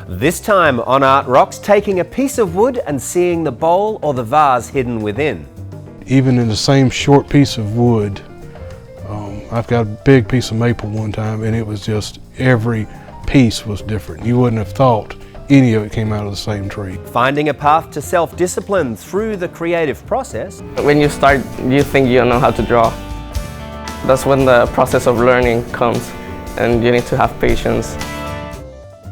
This time on Art Rocks, taking a piece of wood and seeing the bowl or the vase hidden within. Even in the same short piece of wood, I've got a big piece of maple one time, and it was just every piece was different. You wouldn't have thought any of it came out of the same tree. Finding a path to self-discipline through the creative process. When you start, you think you don't know how to draw. That's when the process of learning comes, and you need to have patience.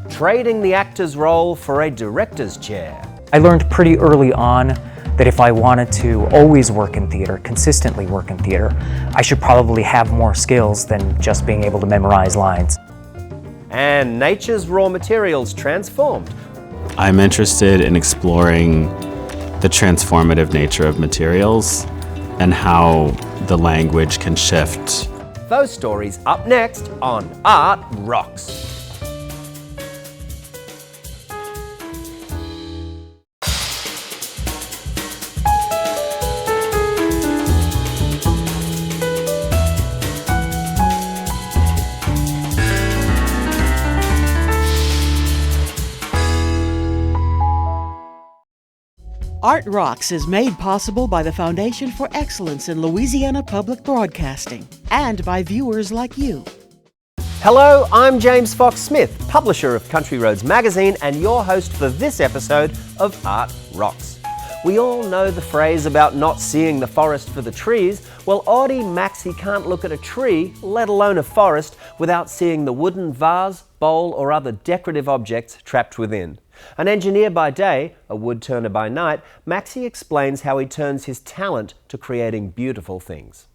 Trading the actor's role for a director's chair. I learned pretty early on that if I wanted to always work in theater, consistently work in theater, I should probably have more skills than just being able to memorize lines. And nature's raw materials transformed. I'm interested in exploring the transformative nature of materials and how the language can shift. Those stories up next on Art Rocks. Art Rocks is made possible by the Foundation for Excellence in Louisiana Public Broadcasting and by viewers like you. Hello, I'm James Fox Smith, publisher of Country Roads magazine and your host for this episode of Art Rocks. We all know the phrase about not seeing the forest for the trees. Well, Audie Maxie can't look at a tree, let alone a forest, without seeing the wooden vase, bowl or other decorative objects trapped within. An engineer by day, a wood turner by night, Maxie explains how he turns his talent to creating beautiful things.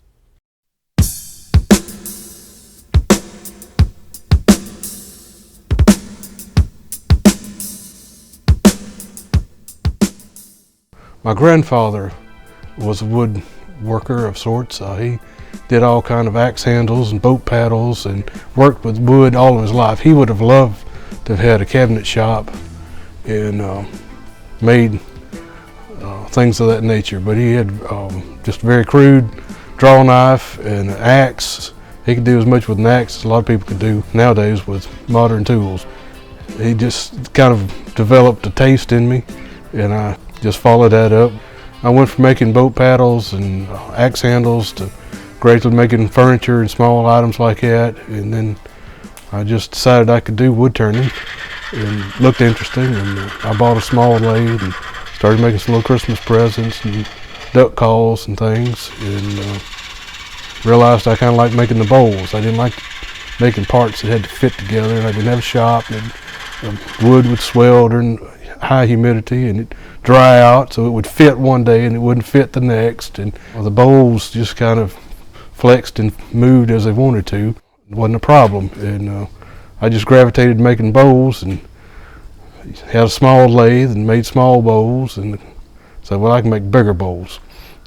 My grandfather was a woodworker of sorts. He did all kind of axe handles and boat paddles and worked with wood all of his life. He would have loved to have had a cabinet shop and made things of that nature, but he had just a very crude draw knife and an axe. He could do as much with an axe as a lot of people could do nowadays with modern tools. He just kind of developed a taste in me, and I just followed that up. I went from making boat paddles and axe handles to gradually making furniture and small items like that, and then I just decided I could do wood turning. And looked interesting, and I bought a small lathe and started making some little Christmas presents and duck calls and things, and realized I kind of liked making the bowls. I didn't like making parts that had to fit together, and I didn't have a shop, and the wood would swell during high humidity and it'd dry out, so it would fit one day and it wouldn't fit the next, and the bowls just kind of flexed and moved as they wanted to. It wasn't a problem, and I just gravitated to making bowls and had a small lathe and made small bowls, and said, well, I can make bigger bowls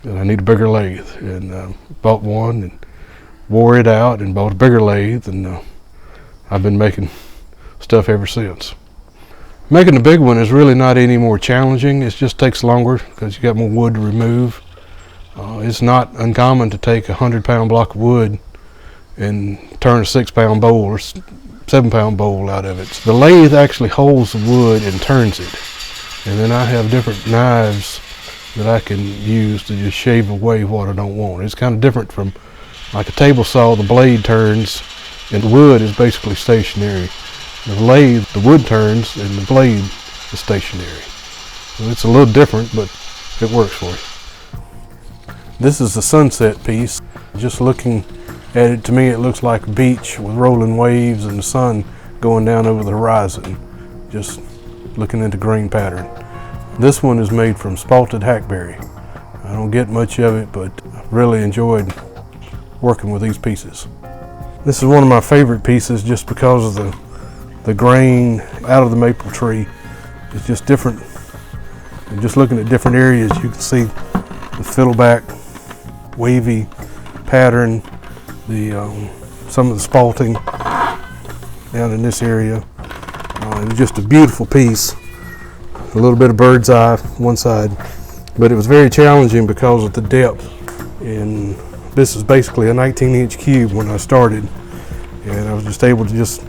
and I need a bigger lathe, and bought one and wore it out and bought a bigger lathe, and I've been making stuff ever since. Making a big one is really not any more challenging. It just takes longer because you got more wood to remove. It's not uncommon to take a 100-pound block of wood and turn a 6-pound bowl or 7-pound bowl out of it. So the lathe actually holds the wood and turns it, and then I have different knives that I can use to just shave away what I don't want. It's kind of different from like a table saw. The blade turns and the wood is basically stationary. The lathe, the wood turns and the blade is stationary. So it's a little different, but it works for you. This is the sunset piece. Just looking at it, to me it looks like a beach with rolling waves and the sun going down over the horizon, just looking at the green pattern. This one is made from spalted hackberry. I don't get much of it, but I really enjoyed working with these pieces. This is one of my favorite pieces just because of the grain out of the maple tree. It's just different. And just looking at different areas, you can see the fiddleback wavy pattern, some of the spalting down in this area. It was just a beautiful piece. A little bit of bird's eye one side, but it was very challenging because of the depth. And this is basically a 19-inch cube when I started, and I was just able to just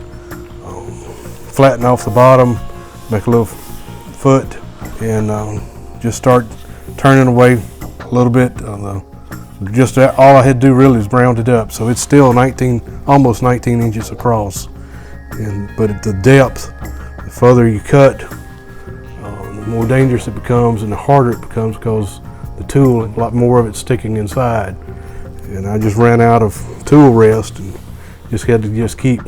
flatten off the bottom, make a little foot, and just start turning away a little bit. Just all I had to do really is round it up, so it's still almost 19 inches across. But at the depth, the further you cut, the more dangerous it becomes and the harder it becomes, because the tool, a lot more of it's sticking inside. And I just ran out of tool rest and just had to keep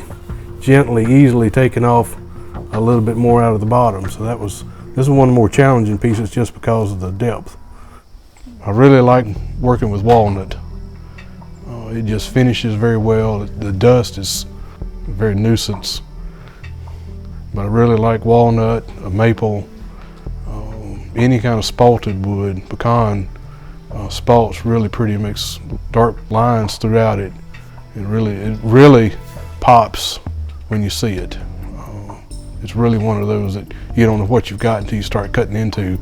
gently, easily taking off a little bit more out of the bottom. So this is one of the more challenging pieces just because of the depth. I really like working with walnut. It just finishes very well. The dust is a very nuisance. But I really like walnut, maple, any kind of spalted wood. Pecan spalt's really pretty. It makes dark lines throughout it. It really pops when you see it. It's really one of those that you don't know what you've got until you start cutting into,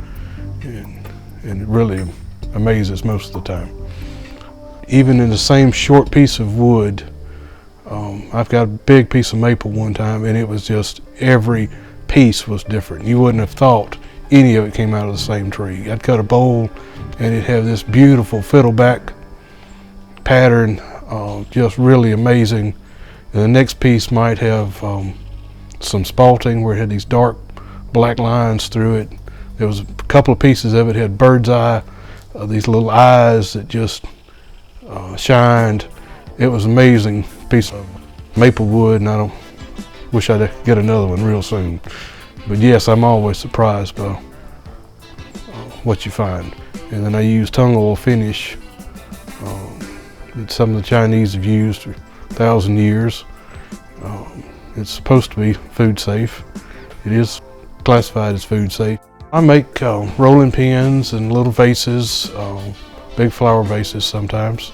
and it really amazes most of the time. Even in the same short piece of wood, I've got a big piece of maple one time, and it was just every piece was different. You wouldn't have thought any of it came out of the same tree. I'd cut a bowl, and it'd have this beautiful fiddleback pattern, just really amazing. And the next piece might have some spalting where it had these dark black lines through it. There was a couple of pieces of it had bird's eye, these little eyes that just shined. It was an amazing piece of maple wood, and I wish I'd get another one real soon. But yes, I'm always surprised by what you find. And then I use tung oil finish that some of the Chinese have used for 1,000 years. It's supposed to be food safe. It is classified as food safe. I make rolling pins and little vases, big flower vases sometimes,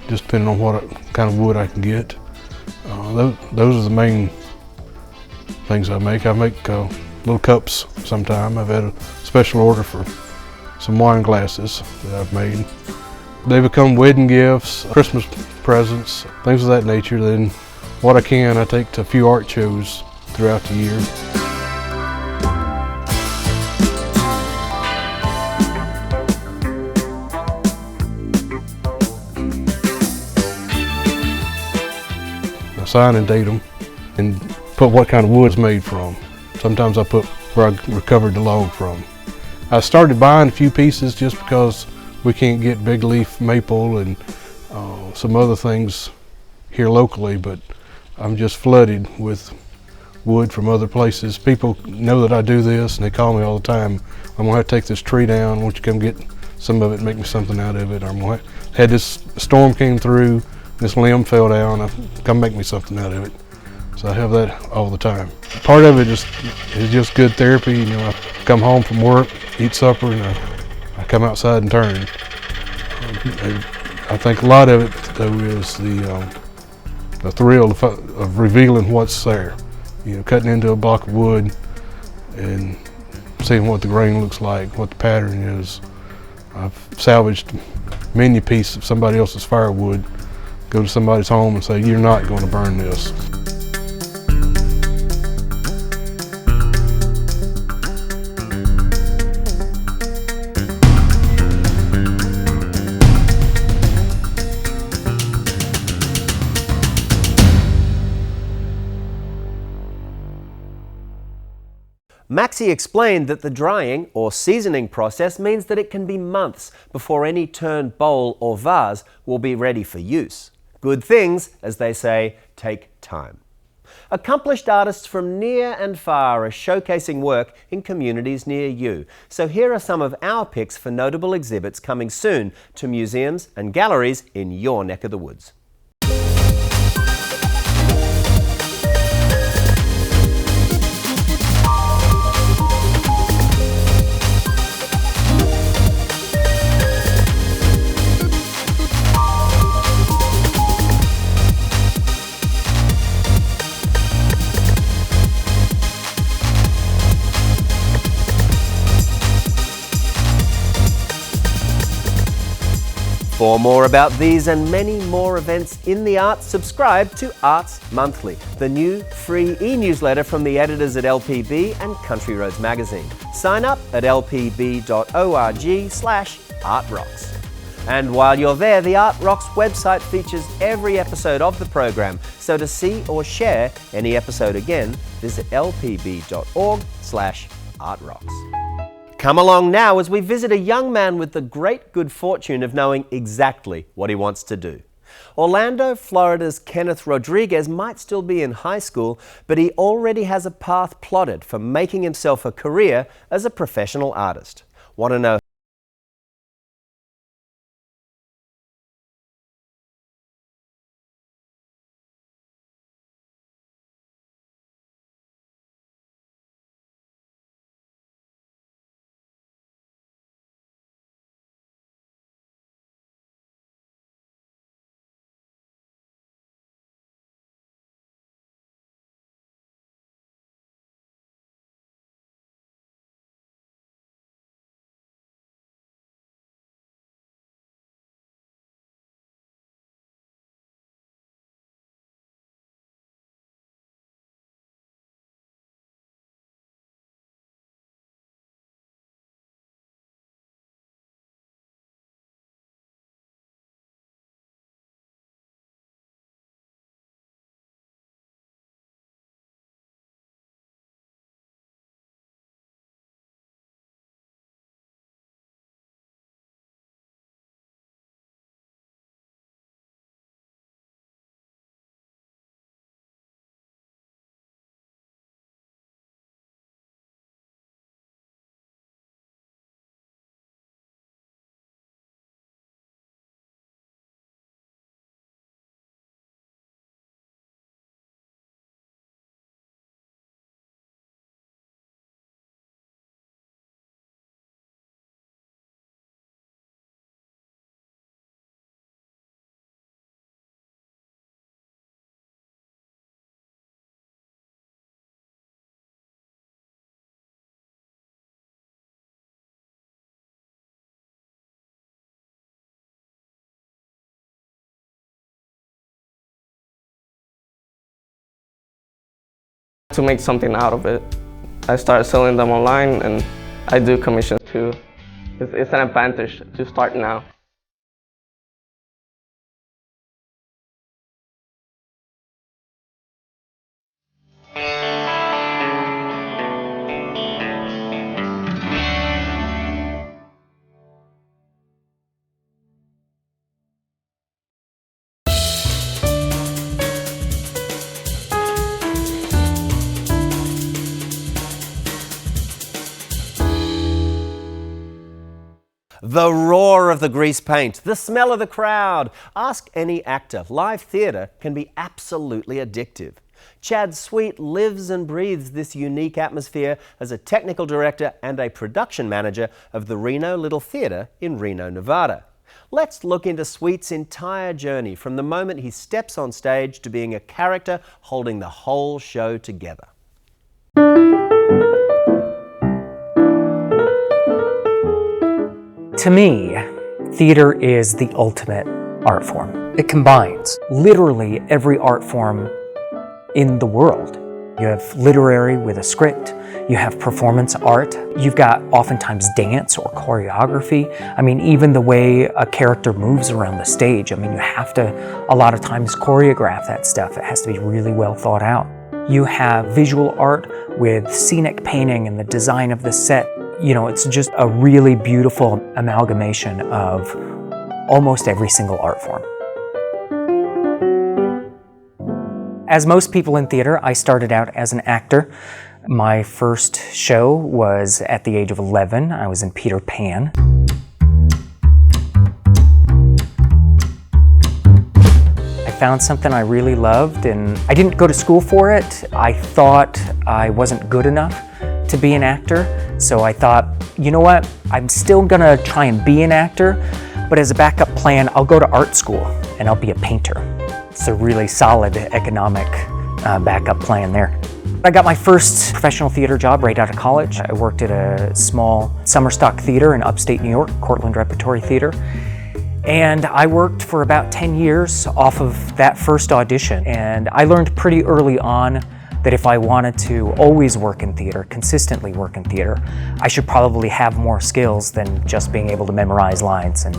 just depending on what kind of wood I can get. Those are the main things I make. I make little cups sometime. I've had a special order for some wine glasses that I've made. They become wedding gifts, Christmas presents, things of that nature. Then what I can, I take to a few art shows throughout the year. I sign and date them and put what kind of wood it's made from. Sometimes I put where I recovered the log from. I started buying a few pieces just because we can't get big leaf maple and some other things here locally, but I'm just flooded with wood from other places. People know that I do this and they call me all the time. I'm gonna have to take this tree down. Won't you come get some of it and make me something out of it? Or I'm gonna had this storm came through, this limb fell down, come make me something out of it. So I have that all the time. Part of it is just good therapy. You know, I come home from work, eat supper, and I come outside and turn. I think a lot of it though is the thrill of revealing what's there. You know, cutting into a block of wood and seeing what the grain looks like, what the pattern is. I've salvaged many a piece of somebody else's firewood, go to somebody's home and say, "You're not going to burn this." Maxie explained that the drying or seasoning process means that it can be months before any turned bowl or vase will be ready for use. Good things, as they say, take time. Accomplished artists from near and far are showcasing work in communities near you. So here are some of our picks for notable exhibits coming soon to museums and galleries in your neck of the woods. For more about these and many more events in the arts, subscribe to Arts Monthly, the new free e-newsletter from the editors at LPB and Country Roads Magazine. Sign up at lpb.org/artrocks. And while you're there, the Art Rocks website features every episode of the program, so to see or share any episode again, visit lpb.org/artrocks. Come along now as we visit a young man with the great good fortune of knowing exactly what he wants to do. Orlando, Florida's Kenneth Rodriguez might still be in high school, but he already has a path plotted for making himself a career as a professional artist. Want to know to make something out of it. I started selling them online and I do commissions too. It's an advantage to start now. The roar of the grease paint, the smell of the crowd. Ask any actor. Live theatre can be absolutely addictive. Chad Sweet lives and breathes this unique atmosphere as a technical director and a production manager of the Reno Little Theater in Reno, Nevada. Let's look into Sweet's entire journey from the moment he steps on stage to being a character holding the whole show together. To me, theater is the ultimate art form. It combines literally every art form in the world. You have literary with a script, you have performance art, you've got oftentimes dance or choreography. I mean, even the way a character moves around the stage, I mean, you have to, a lot of times, choreograph that stuff. It has to be really well thought out. You have visual art with scenic painting and the design of the set. You know, it's just a really beautiful amalgamation of almost every single art form. As most people in theater, I started out as an actor. My first show was at the age of 11. I was in Peter Pan. I found something I really loved and I didn't go to school for it. I thought I wasn't good enough to be an actor. So I thought, you know what, I'm still gonna try and be an actor, but as a backup plan, I'll go to art school and I'll be a painter. It's a really solid economic backup plan there. I got my first professional theater job right out of college. I worked at a small summer stock theater in upstate New York, Cortland Repertory Theater. And I worked for about 10 years off of that first audition. And I learned pretty early on that if I wanted to always work in theater, consistently work in theater, I should probably have more skills than just being able to memorize lines and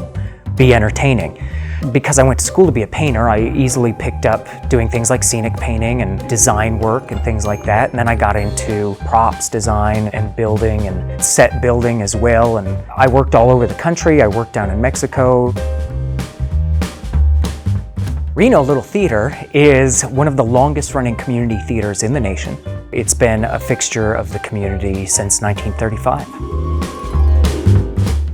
be entertaining. Because I went to school to be a painter, I easily picked up doing things like scenic painting and design work and things like that. And then I got into props design and building and set building as well. And I worked all over the country. I worked down in Mexico. Reno Little Theater is one of the longest running community theaters in the nation. It's been a fixture of the community since 1935.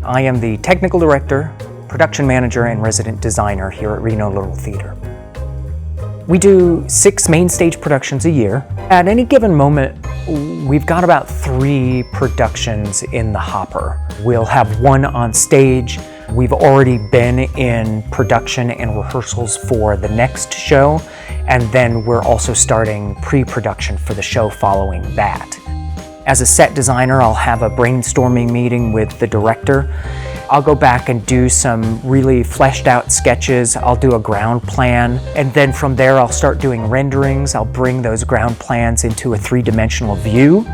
I am the technical director, production manager, and resident designer here at Reno Little Theater. We do 6 main stage productions a year. At any given moment, we've got about 3 productions in the hopper. We'll have 1 on stage. We've already been in production and rehearsals for the next show, and then we're also starting pre-production for the show following that. As a set designer, I'll have a brainstorming meeting with the director. I'll go back and do some really fleshed out sketches. I'll do a ground plan, and then from there I'll start doing renderings. I'll bring those ground plans into a 3-dimensional view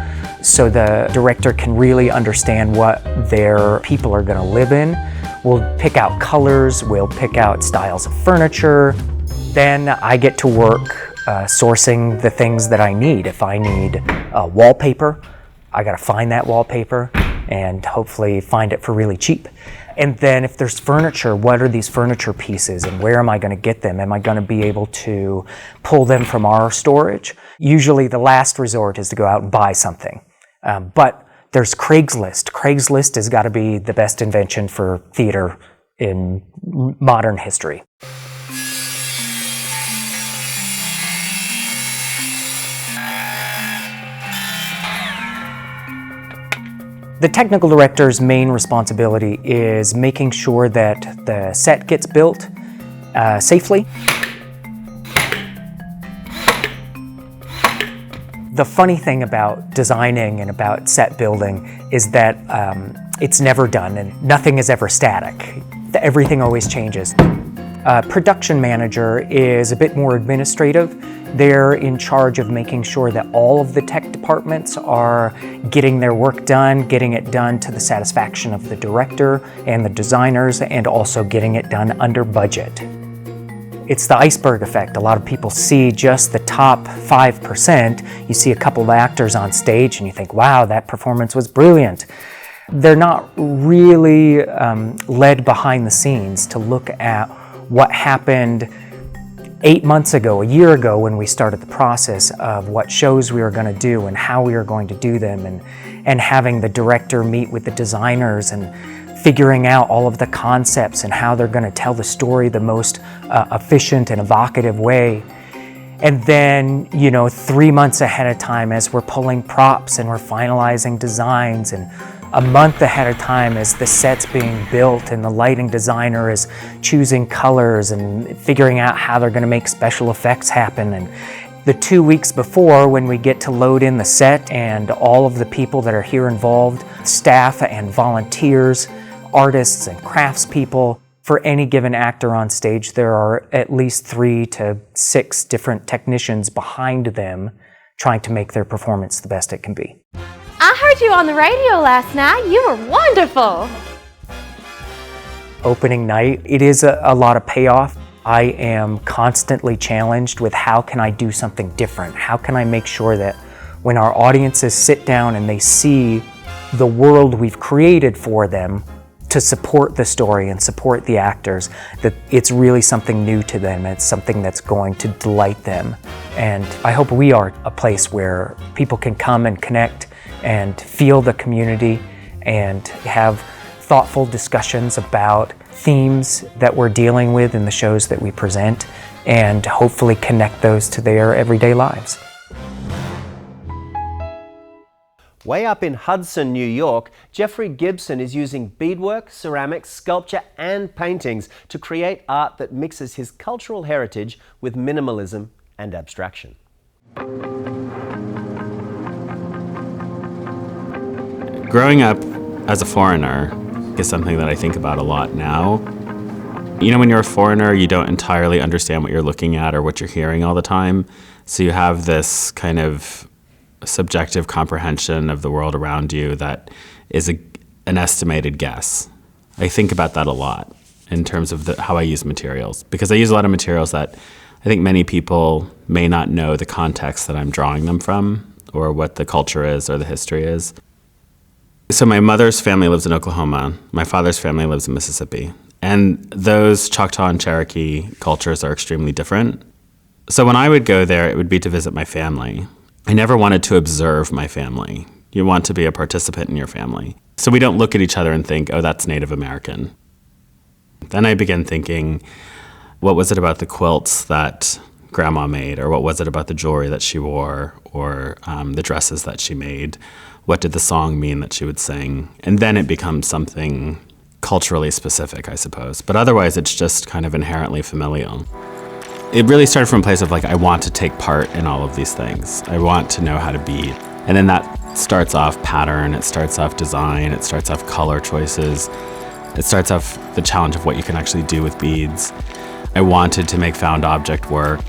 so the director can really understand what their people are going to live in. We'll pick out colors, we'll pick out styles of furniture. Then I get to work sourcing the things that I need. If I need wallpaper, I gotta find that wallpaper and hopefully find it for really cheap. And then if there's furniture, what are these furniture pieces and where am I gonna get them? Am I gonna be able to pull them from our storage? Usually the last resort is to go out and buy something. But there's Craigslist. Craigslist has got to be the best invention for theater in modern history. The technical director's main responsibility is making sure that the set gets built safely. The funny thing about designing and about set building is that it's never done and nothing is ever static. Everything always changes. Production manager is a bit more administrative. They're in charge of making sure that all of the tech departments are getting their work done, getting it done to the satisfaction of the director and the designers, and also getting it done under budget. It's the iceberg effect. A lot of people see just the top 5%. You see a couple of actors on stage and you think, wow, that performance was brilliant. They're not really led behind the scenes to look at what happened 8 months ago, a year ago, when we started the process of what shows we were going to do and how we were going to do them, and having the director meet with the designers and figuring out all of the concepts and how they're going to tell the story the most efficient and evocative way. And then, 3 months ahead of time as we're pulling props and we're finalizing designs, and a month ahead of time as the set's being built and the lighting designer is choosing colors and figuring out how they're going to make special effects happen. And the 2 weeks before, when we get to load in the set and all of the people that are here involved, staff and volunteers, artists and craftspeople, for any given actor on stage, there are at least 3 to 6 different technicians behind them trying to make their performance the best it can be. I heard you on the radio last night. You were wonderful. Opening night, it is a lot of payoff. I am constantly challenged with how can I do something different? How can I make sure that when our audiences sit down and they see the world we've created for them to support the story and support the actors, that it's really something new to them. It's something that's going to delight them. And I hope we are a place where people can come and connect and feel the community and have thoughtful discussions about themes that we're dealing with in the shows that we present, and hopefully connect those to their everyday lives. Way up in Hudson, New York, Jeffrey Gibson is using beadwork, ceramics, sculpture and paintings to create art that mixes his cultural heritage with minimalism and abstraction. Growing up as a foreigner is something that I think about a lot now. You know, when you're a foreigner, you don't entirely understand what you're looking at or what you're hearing all the time. So you have this kind of subjective comprehension of the world around you that is an estimated guess. I think about that a lot in terms of how I use materials, because I use a lot of materials that I think many people may not know the context that I'm drawing them from, or what the culture is or the history is. So my mother's family lives in Oklahoma. My father's family lives in Mississippi. And those Choctaw and Cherokee cultures are extremely different. So when I would go there, it would be to visit my family. I never wanted to observe my family. You want to be a participant in your family. So we don't look at each other and think, oh, that's Native American. Then I began thinking, what was it about the quilts that Grandma made? Or what was it about the jewelry that she wore? Or the dresses that she made? What did the song mean that she would sing? And then it becomes something culturally specific, I suppose. But otherwise, it's just kind of inherently familial. It really started from a place of like, I want to take part in all of these things. I want to know how to bead. And then that starts off pattern, it starts off design, it starts off color choices. It starts off the challenge of what you can actually do with beads. I wanted to make found object work.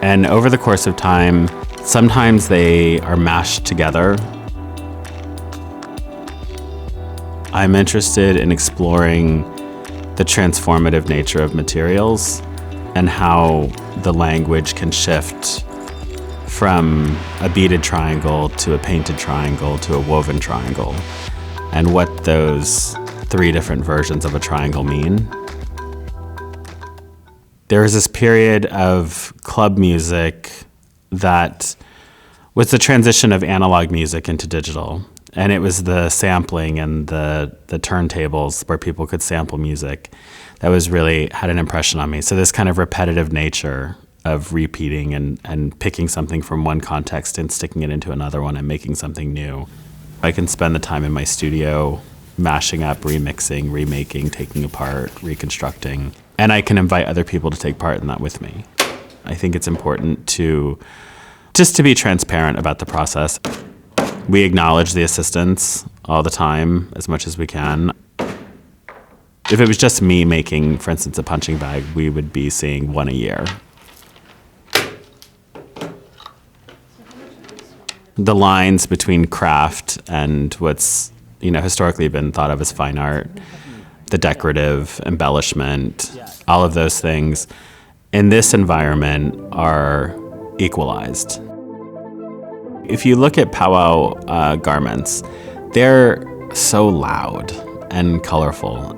And over the course of time, sometimes they are mashed together. I'm interested in exploring the transformative nature of materials and how the language can shift from a beaded triangle to a painted triangle to a woven triangle, and what those three different versions of a triangle mean. There was this period of club music that was the transition of analog music into digital. And it was the sampling and the turntables where people could sample music that was really had an impression on me. So this kind of repetitive nature of repeating and picking something from one context and sticking it into another one and making something new. I can spend the time in my studio mashing up, remixing, remaking, taking apart, reconstructing. And I can invite other people to take part in that with me. I think it's important to be transparent about the process. We acknowledge the assistance all the time, as much as we can. If it was just me making, for instance, a punching bag, we would be seeing one a year. The lines between craft and what's, historically been thought of as fine art, the decorative, embellishment, all of those things, in this environment are equalized. If you look at powwow garments, they're so loud and colorful.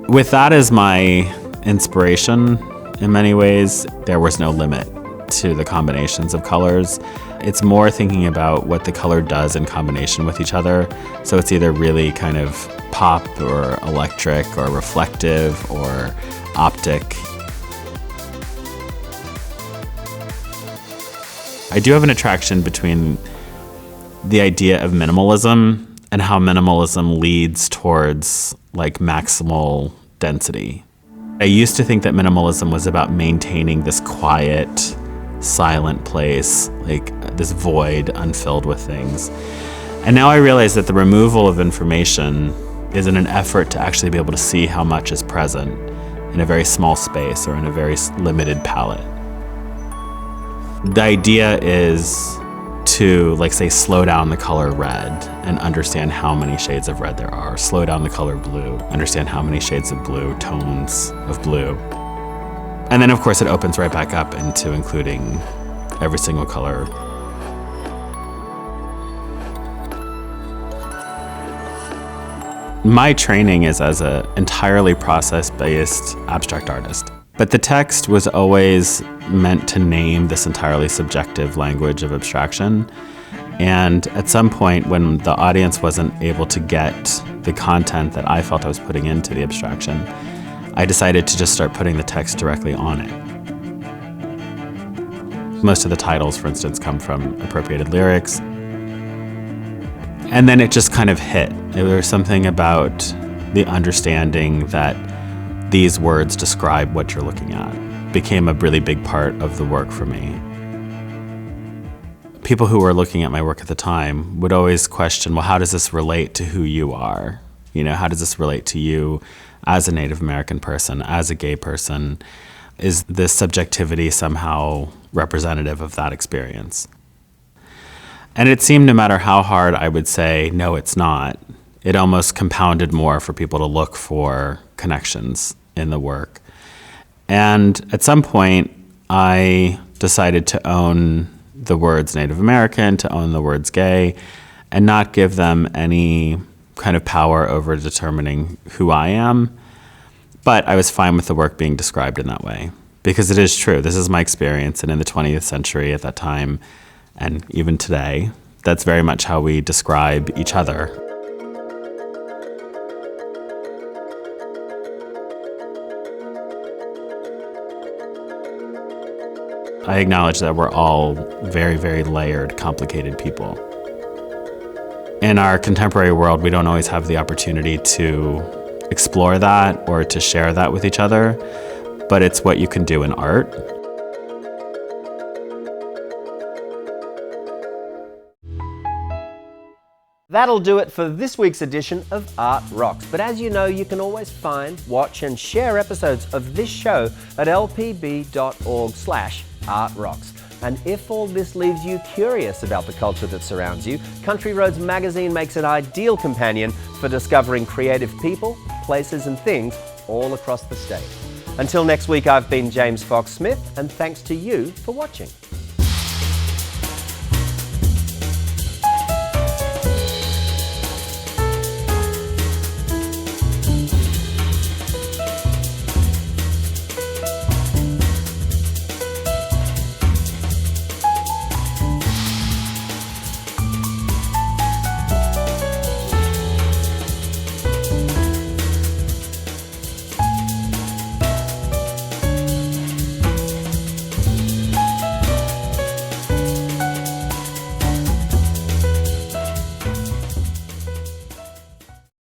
With that as my inspiration, in many ways, there was no limit to the combinations of colors. It's more thinking about what the color does in combination with each other. So it's either really kind of pop or electric or reflective or optic. I do have an attraction between the idea of minimalism and how minimalism leads towards like maximal density. I used to think that minimalism was about maintaining this quiet, silent place, like this void unfilled with things. And now I realize that the removal of information is in an effort to actually be able to see how much is present in a very small space or in a very limited palette. The idea is to, like, say, slow down the color red and understand how many shades of red there are. Slow down the color blue, understand how many shades of blue, tones of blue. And then, of course, it opens right back up into including every single color. My training is as an entirely process-based abstract artist. But the text was always meant to name this entirely subjective language of abstraction. And at some point, when the audience wasn't able to get the content that I felt I was putting into the abstraction, I decided to just start putting the text directly on it. Most of the titles, for instance, come from appropriated lyrics. And then it just kind of hit. There was something about the understanding that these words describe what you're looking at. It became a really big part of the work for me. People who were looking at my work at the time would always question, well, how does this relate to who you are? You know, how does this relate to you as a Native American person, as a gay person? Is this subjectivity somehow representative of that experience? And it seemed no matter how hard I would say, no, it's not, it almost compounded more for people to look for connections in the work. And at some point, I decided to own the words Native American, to own the words gay, and not give them any kind of power over determining who I am. But I was fine with the work being described in that way, because it is true. This is my experience, and in the 20th century at that time, and even today, that's very much how we describe each other. I acknowledge that we're all very, very layered, complicated people. In our contemporary world, we don't always have the opportunity to explore that or to share that with each other, but it's what you can do in art. That'll do it for this week's edition of Art Rocks. But as you know, you can always find, watch and share episodes of this show at lpb.org/artrocks. And if all this leaves you curious about the culture that surrounds you, Country Roads magazine makes an ideal companion for discovering creative people, places and things all across the state. Until next week, I've been James Fox Smith, and thanks to you for watching.